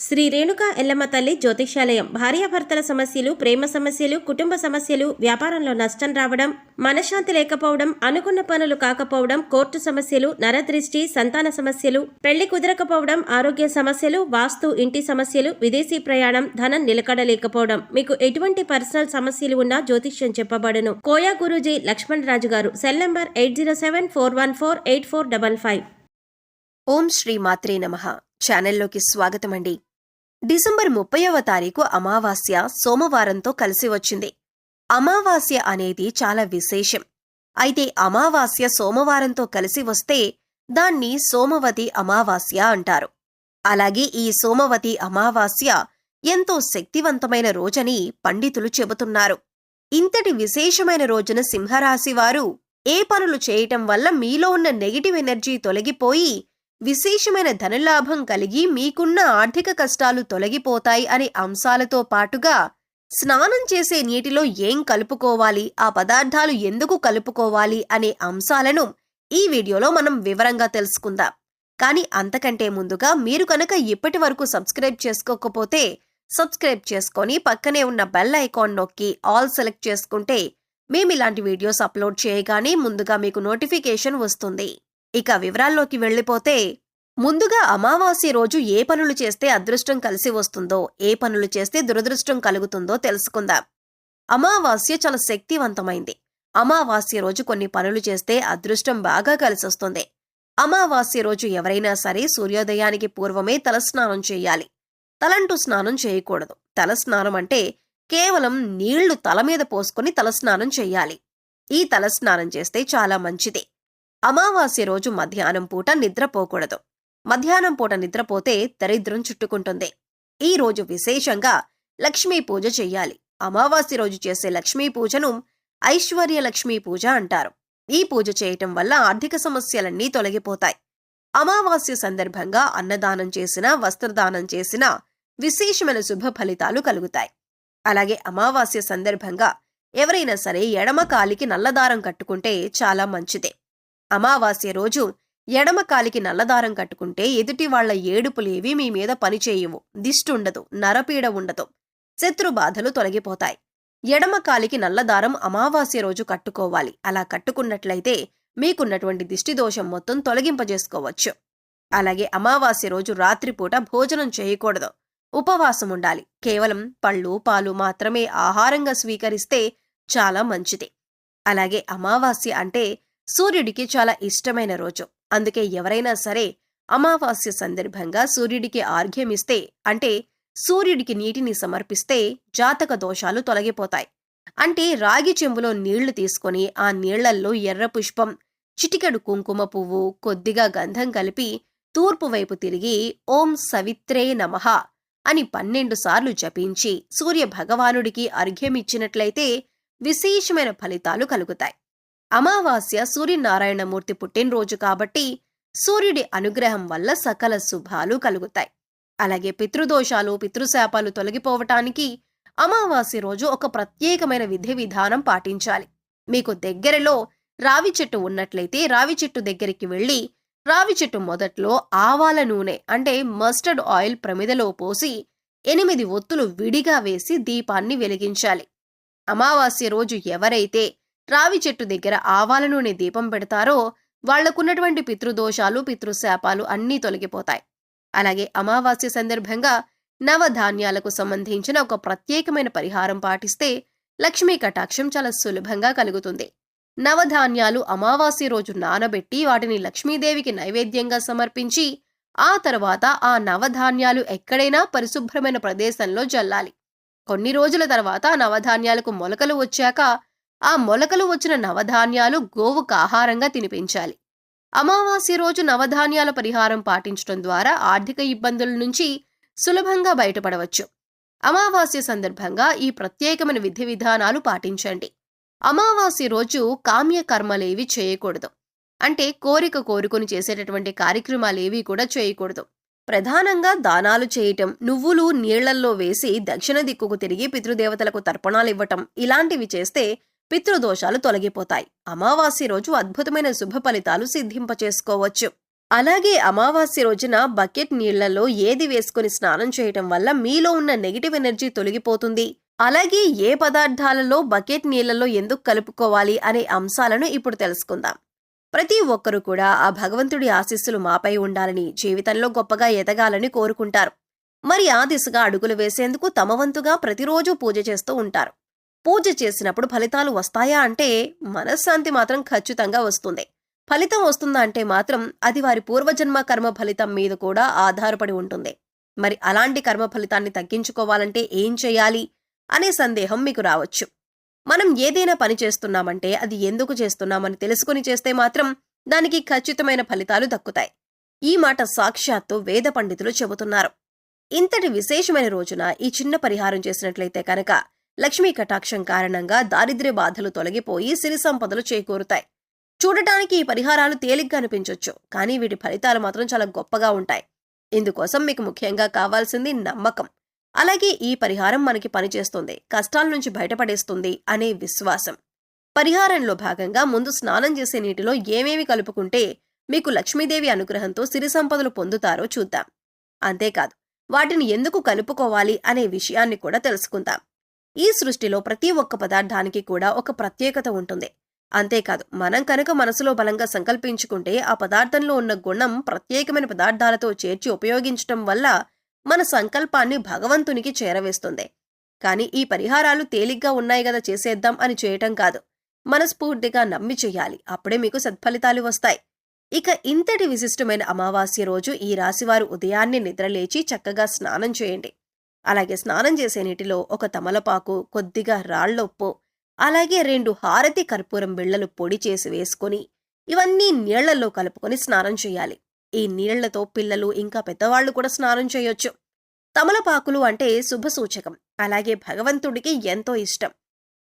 శ్రీ రేణుకా ఎల్లమ్మ తల్లి జ్యోతిష్యాలయం. భార్యాభర్తల సమస్యలు, ప్రేమ సమస్యలు, కుటుంబ సమస్యలు, వ్యాపారంలో నష్టం రావడం, మనశ్శాంతి లేకపోవడం, అనుకున్న పనులు కాకపోవడం, కోర్టు సమస్యలు, నరదృష్టి, సంతాన సమస్యలు, పెళ్లి కుదరకపోవడం, ఆరోగ్య సమస్యలు, వాస్తు, ఇంటి సమస్యలు, విదేశీ ప్రయాణం, ధనం నిలకడలేకపోవడం, మీకు ఎటువంటి పర్సనల్ సమస్యలు ఉన్నా జ్యోతిష్యం చెప్పబడును. కోయా గురూజీ లక్ష్మణ్ రాజు గారు. Cell number 8074148455. ఓం శ్రీ మాత్రే నమః. ఛానల్లోకి స్వాగతమండి. డిసెంబర్ 30వ తారీఖు అమావాస్య సోమవారంతో కలిసి వచ్చింది. అమావాస్య అనేది చాలా విశేషం. అయితే అమావాస్య సోమవారంతో కలిసి వస్తే దాన్ని సోమవతి అమావాస్య అంటారు. అలాగే ఈ సోమవతి అమావాస్య ఎంతో శక్తివంతమైన రోజని పండితులు చెబుతున్నారు. ఇంతటి విశేషమైన రోజున సింహరాశి వారు ఏ పనులు చేయటం వల్ల మీలో ఉన్న నెగిటివ్ ఎనర్జీ తొలగిపోయి విశేషమైన ధనలాభం కలిగి మీకున్న ఆర్థిక కష్టాలు తొలగిపోతాయి అనే అంశాలతో పాటుగా స్నానం చేసే నీటిలో ఏం కలుపుకోవాలి, ఆ పదార్థాలు ఎందుకు కలుపుకోవాలి అనే అంశాలను ఈ వీడియోలో మనం వివరంగా తెలుసుకుందాం. కానీ అంతకంటే ముందుగా మీరు కనుక ఇప్పటి వరకు సబ్స్క్రైబ్ చేసుకోకపోతే సబ్స్క్రైబ్ చేసుకొని పక్కనే ఉన్న బెల్ ఐకాన్ నొక్కి ఆల్ సెలెక్ట్ చేసుకుంటే మేమిలాంటి వీడియోస్ అప్లోడ్ చేయగానే ముందుగా మీకు నోటిఫికేషన్ వస్తుంది. ఇక వివరాల్లోకి వెళ్లిపోతే, ముందుగా అమావాస్య రోజు ఏ పనులు చేస్తే అదృష్టం కలిసి వస్తుందో, ఏ పనులు చేస్తే దురదృష్టం కలుగుతుందో తెలుసుకుందాం. అమావాస్య చాలా శక్తివంతమైంది. అమావాస్య రోజు కొన్ని పనులు చేస్తే అదృష్టం బాగా కలిసొస్తుంది. అమావాస్య రోజు ఎవరైనా సరే సూర్యోదయానికి పూర్వమే తలస్నానం చేయాలి. తలంటూ స్నానం చేయకూడదు. తలస్నానం అంటే కేవలం నీళ్లు తల మీద పోసుకొని తలస్నానం చెయ్యాలి. ఈ తలస్నానం చేస్తే చాలా మంచిది. అమావాస్య రోజు మధ్యాహ్నం పూట నిద్రపోకూడదు. మధ్యాహ్నం పూట నిద్రపోతే దరిద్రం చుట్టుకుంటుంది. ఈ రోజు విశేషంగా లక్ష్మీ పూజ చెయ్యాలి. అమావాస్య రోజు చేసే లక్ష్మీ పూజను ఐశ్వర్య లక్ష్మీ పూజ అంటారు. ఈ పూజ చేయటం వల్ల ఆర్థిక సమస్యలన్నీ తొలగిపోతాయి. అమావాస్య సందర్భంగా అన్నదానం చేసినా, వస్త్రదానం చేసినా విశేషమైన శుభ ఫలితాలు కలుగుతాయి. అలాగే అమావాస్య సందర్భంగా ఎవరైనా సరే ఎడమ కాలికి నల్లదారం కట్టుకుంటే చాలా మంచిదే. అమావాస్య రోజు ఎడమ కాలికి నల్లదారం కట్టుకుంటే ఎదుటి వాళ్ల ఏడుపులేవి మీ మీద పనిచేయవు, దిష్టుండదు, నరపీడ ఉండదు, శత్రుబాధలు తొలగిపోతాయి. ఎడమ కాలికి నల్లదారం అమావాస్య రోజు కట్టుకోవాలి. అలా కట్టుకున్నట్లయితే మీకున్నటువంటి దిష్టిదోషం మొత్తం తొలగింపజేసుకోవచ్చు. అలాగే అమావాస్య రోజు రాత్రిపూట భోజనం చేయకూడదు, ఉపవాసం ఉండాలి. కేవలం పళ్ళు, పాలు మాత్రమే ఆహారంగా స్వీకరిస్తే చాలా మంచిది. అలాగే అమావాస్య అంటే సూర్యుడికి చాలా ఇష్టమైన రోజు. అందుకే ఎవరైనా సరే అమావాస్య సందర్భంగా సూర్యుడికి ఆర్ఘ్యమిస్తే, అంటే సూర్యుడికి నీటిని సమర్పిస్తే జాతక దోషాలు తొలగిపోతాయి. అంటే రాగి చెంబులో నీళ్లు తీసుకొని ఆ నీళ్లల్లో ఎర్ర పుష్పం, చిటికెడు కుంకుమ పువ్వు, కొద్దిగా గంధం కలిపి తూర్పు వైపు తిరిగి ఓం సవిత్రే నమః అని 12 సార్లు జపించి సూర్య భగవానుడికి అర్ఘ్యమిచ్చినట్లయితే విశేషమైన ఫలితాలు కలుగుతాయి. అమావాస్య సూర్యనారాయణమూర్తి పుట్టినరోజు కాబట్టి సూర్యుడి అనుగ్రహం వల్ల సకల శుభాలు కలుగుతాయి. అలాగే పితృదోషాలు, పితృశాపాలు తొలగిపోవటానికి అమావాస్య రోజు ఒక ప్రత్యేకమైన విధి విధానం పాటించాలి. మీకు దగ్గరలో రావి చెట్టు ఉన్నట్లయితే రావి చెట్టు దగ్గరికి వెళ్లి రావి చెట్టు మొదట్లో ఆవాల నూనె అంటే మస్టర్డ్ ఆయిల్ ప్రమిదలో పోసి 8 ఒత్తులు విడిగా వేసి దీపాన్ని వెలిగించాలి. అమావాస్య రోజు ఎవరైతే రావి చెట్టు దగ్గర ఆవాల నూనె దీపం పెడతారో వాళ్లకున్నటువంటి పితృదోషాలు, పితృశాపాలు అన్నీ తొలగిపోతాయి. అలాగే అమావాస్య సందర్భంగా నవధాన్యాలకు సంబంధించిన ఒక ప్రత్యేకమైన పరిహారం పాటిస్తే లక్ష్మీ కటాక్షం చాలా సులభంగా కలుగుతుంది. నవధాన్యాలు అమావాస్య రోజు నానబెట్టి వాటిని లక్ష్మీదేవికి నైవేద్యంగా సమర్పించి ఆ తర్వాత ఆ నవధాన్యాలు ఎక్కడైనా పరిశుభ్రమైన ప్రదేశంలో జల్లాలి. కొన్ని రోజుల తర్వాత నవధాన్యాలకు మొలకలు వచ్చాక ఆ మొలకలు వచ్చిన నవధాన్యాలు గోవుకు ఆహారంగా తినిపించాలి. అమావాస్య రోజు నవధాన్యాల పరిహారం పాటించడం ద్వారా ఆర్థిక ఇబ్బందుల నుంచి సులభంగా బయటపడవచ్చు. అమావాస్య సందర్భంగా ఈ ప్రత్యేకమైన విధి విధానాలు పాటించండి. అమావాస్య రోజు కామ్య కర్మలేవి చేయకూడదు. అంటే కోరుకుని చేసేటటువంటి కార్యక్రమాలేవి కూడా చేయకూడదు. ప్రధానంగా దానాలు చేయటం, నువ్వులు నీళ్లల్లో వేసి దక్షిణ దిక్కుకు తిరిగి పితృదేవతలకు తర్పణాలివ్వటం ఇలాంటివి చేస్తే పితృదోషాలు తొలగిపోతాయి. అమావాస్య రోజు అద్భుతమైన శుభ ఫలితాలు సిద్ధింపచేసుకోవచ్చు. అలాగే అమావాస్య రోజున బకెట్ నీళ్లలో ఏది వేసుకుని స్నానం చేయటం వల్ల మీలో ఉన్న నెగిటివ్ ఎనర్జీ తొలగిపోతుంది, అలాగే ఏ పదార్థాలలో బకెట్ నీళ్లలో ఎందుకు కలుపుకోవాలి అనే అంశాలను ఇప్పుడు తెలుసుకుందాం. ప్రతి ఒక్కరూ కూడా ఆ భగవంతుడి ఆశీస్సులు మాపై ఉండాలని, జీవితంలో గొప్పగా ఎదగాలని కోరుకుంటారు. మరి ఆ దిశగా అడుగులు వేసేందుకు తమ వంతుగా ప్రతిరోజు పూజ చేస్తూ ఉంటారు. పూజ చేసినప్పుడు ఫలితాలు వస్తాయా అంటే మనశ్శాంతి మాత్రం ఖచ్చితంగా వస్తుంది. ఫలితం వస్తుందా అంటే మాత్రం అది వారి పూర్వజన్మ కర్మ ఫలితం మీద కూడా ఆధారపడి ఉంటుంది. మరి అలాంటి కర్మ ఫలితాన్ని తగ్గించుకోవాలంటే ఏం చేయాలి అనే సందేహం మీకు రావచ్చు. మనం ఏదైనా పని చేస్తున్నామంటే అది ఎందుకు చేస్తున్నామని తెలుసుకుని చేస్తే మాత్రం దానికి ఖచ్చితమైన ఫలితాలు దక్కుతాయి. ఈ మాట సాక్షాత్తు వేద పండితులు చెబుతున్నారు. ఇంతటి విశేషమైన రోజున ఈ చిన్న పరిహారం చేసినట్లయితే కనుక లక్ష్మీ కటాక్షం కారణంగా దారిద్ర్య బాధలు తొలగిపోయి సిరి సంపదలు చేకూరుతాయి. చూడటానికి ఈ పరిహారాలు తేలిగ్గా అనిపించొచ్చు, కానీ వీటి ఫలితాలు మాత్రం చాలా గొప్పగా ఉంటాయి. ఇందుకోసం మీకు ముఖ్యంగా కావాల్సింది నమ్మకం, అలాగే ఈ పరిహారం మనకి పనిచేస్తుంది, కష్టాల నుంచి బయటపడేస్తుంది అనే విశ్వాసం. పరిహారంలో భాగంగా ముందు స్నానం చేసే నీటిలో ఏమేమి కలుపుకుంటే మీకు లక్ష్మీదేవి అనుగ్రహంతో సిరి సంపదలు పొందుతారో చూద్దాం. అంతేకాదు వాటిని ఎందుకు కలుపుకోవాలి అనే విషయాన్ని కూడా తెలుసుకుందాం. ఈ సృష్టిలో ప్రతి ఒక్క పదార్థానికి కూడా ఒక ప్రత్యేకత ఉంటుంది. అంతేకాదు మనం కనుక మనసులో బలంగా సంకల్పించుకుంటే ఆ పదార్థంలో ఉన్న గుణం ప్రత్యేకమైన పదార్థాలతో చేర్చి ఉపయోగించటం వల్ల మన సంకల్పాన్ని భగవంతునికి చేరవేస్తుంది. కానీ ఈ పరిహారాలు తేలిగ్గా ఉన్నాయి కదా చేసేద్దాం అని చేయటం కాదు, మనస్ఫూర్తిగా నమ్మి చెయ్యాలి. అప్పుడే మీకు సత్ఫలితాలు వస్తాయి. ఇక ఇంతటి విశిష్టమైన అమావాస్య రోజు ఈ రాశివారు ఉదయాన్నే నిద్రలేచి చక్కగా స్నానం చేయండి. అలాగే స్నానం చేసే నీటిలో ఒక తమలపాకు, కొద్దిగా రాళ్లొప్పు, అలాగే 2 హారతి కర్పూరం బిళ్లలు పొడి చేసి వేసుకొని ఇవన్నీ నీళ్లలో కలుపుకొని స్నానం చేయాలి. ఈ నీళ్లతో పిల్లలు ఇంకా పెద్దవాళ్లు కూడా స్నానం చేయొచ్చు. తమలపాకులు అంటే శుభ సూచకం, అలాగే భగవంతుడికి ఎంతో ఇష్టం.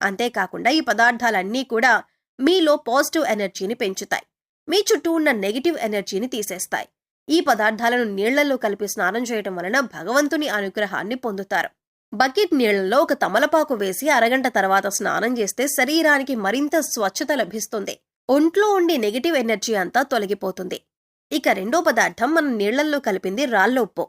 అంతేకాకుండా ఈ పదార్థాలన్నీ కూడా మీలో పాజిటివ్ ఎనర్జీని పెంచుతాయి, మీ చుట్టూ ఉన్న నెగిటివ్ ఎనర్జీని తీసేస్తాయి. ఈ పదార్థాలను నీళ్లలో కలిపి స్నానం చేయటం వలన భగవంతుని అనుగ్రహాన్ని పొందుతారు. బకెట్ నీళ్లలో ఒక తమలపాకు వేసి అరగంట తర్వాత స్నానం చేస్తే శరీరానికి మరింత స్వచ్ఛత లభిస్తుంది, ఒంట్లో ఉండి నెగిటివ్ ఎనర్జీ అంతా తొలగిపోతుంది. ఇక రెండో పదార్థం మనం నీళ్లలో కలిపింది రాళ్లొప్పు.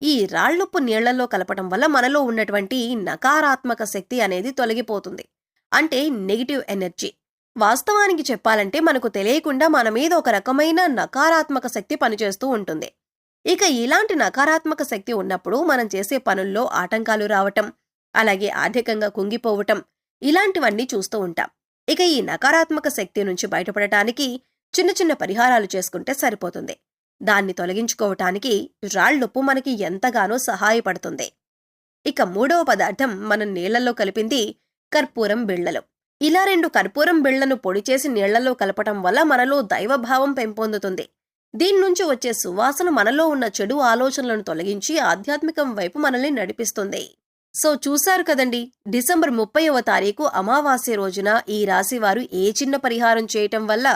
ఈ రాళ్లొప్పు నీళ్లలో కలపటం వల్ల మనలో ఉన్నటువంటి నకారాత్మక శక్తి అనేది తొలగిపోతుంది, అంటే నెగిటివ్ ఎనర్జీ. వాస్తవానికి చెప్పాలంటే మనకు తెలియకుండా మన మీద ఒక రకమైన నకారాత్మక శక్తి పనిచేస్తూ ఉంటుంది. ఇక ఇలాంటి నకారాత్మక శక్తి ఉన్నప్పుడు మనం చేసే పనుల్లో ఆటంకాలు రావటం, అలాగే ఆర్థికంగా కుంగిపోవటం, ఇలాంటివన్నీ చూస్తూ ఉంటాం. ఇక ఈ నకారాత్మక శక్తి నుంచి బయటపడటానికి చిన్న చిన్న పరిహారాలు చేసుకుంటే సరిపోతుంది. దాన్ని తొలగించుకోవటానికి రాళ్లొప్పు మనకి ఎంతగానో సహాయపడుతుంది. ఇక మూడవ పదార్థం మనం నీళ్లలో కలిపింది కర్పూరం బిళ్లలు. ఇలా 2 కర్పూరం బిళ్లను పొడి చేసి నీళ్లలో కలపటం వల్ల మనలో దైవభావం పెంపొందుతుంది. దీని నుంచి వచ్చే సువాసన మనలో ఉన్న చెడు ఆలోచనలను తొలగించి ఆధ్యాత్మికం వైపు మనల్ని నడిపిస్తుంది. సో చూశారు కదండి, డిసెంబర్ 30వ తారీఖు అమావాస్య రోజున ఈ రాశివారు ఏ చిన్న పరిహారం చేయటం వల్ల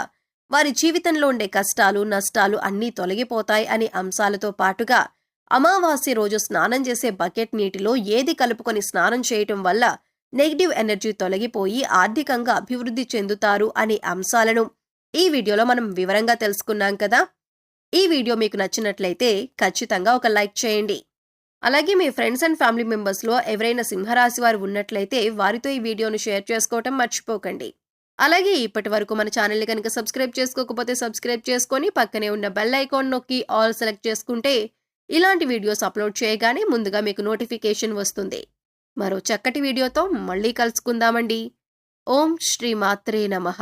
వారి జీవితంలో ఉండే కష్టాలు, నష్టాలు అన్నీ తొలగిపోతాయి అనే అంశాలతో పాటుగా అమావాస్య రోజు స్నానం చేసే బకెట్ నీటిలో ఏది కలుపుకొని స్నానం చేయటం వల్ల నెగిటివ్ ఎనర్జీ తొలగిపోయి ఆర్థికంగా అభివృద్ధి చెందుతారు అనే అంశాలను ఈ వీడియోలో మనం వివరంగా తెలుసుకున్నాం కదా. ఈ వీడియో మీకు నచ్చినట్లయితే ఖచ్చితంగా ఒక లైక్ చేయండి. అలాగే మీ ఫ్రెండ్స్ అండ్ ఫ్యామిలీ మెంబర్స్లో ఎవరైనా సింహరాశి వారు ఉన్నట్లయితే వారితో ఈ వీడియోను షేర్ చేసుకోవటం మర్చిపోకండి. అలాగే ఇప్పటి వరకు మన ఛానల్ని కనుక సబ్స్క్రైబ్ చేసుకోకపోతే సబ్స్క్రైబ్ చేసుకొని పక్కనే ఉన్న బెల్ ఐకాన్ నొక్కి ఆల్ సెలెక్ట్ చేసుకుంటే ఇలాంటి వీడియోస్ అప్లోడ్ చేయగానే ముందుగా మీకు నోటిఫికేషన్ వస్తుంది. మరో చక్కటి వీడియోతో మళ్ళీ కలుసుకుందామండి. ఓం శ్రీ మాత్రే నమః.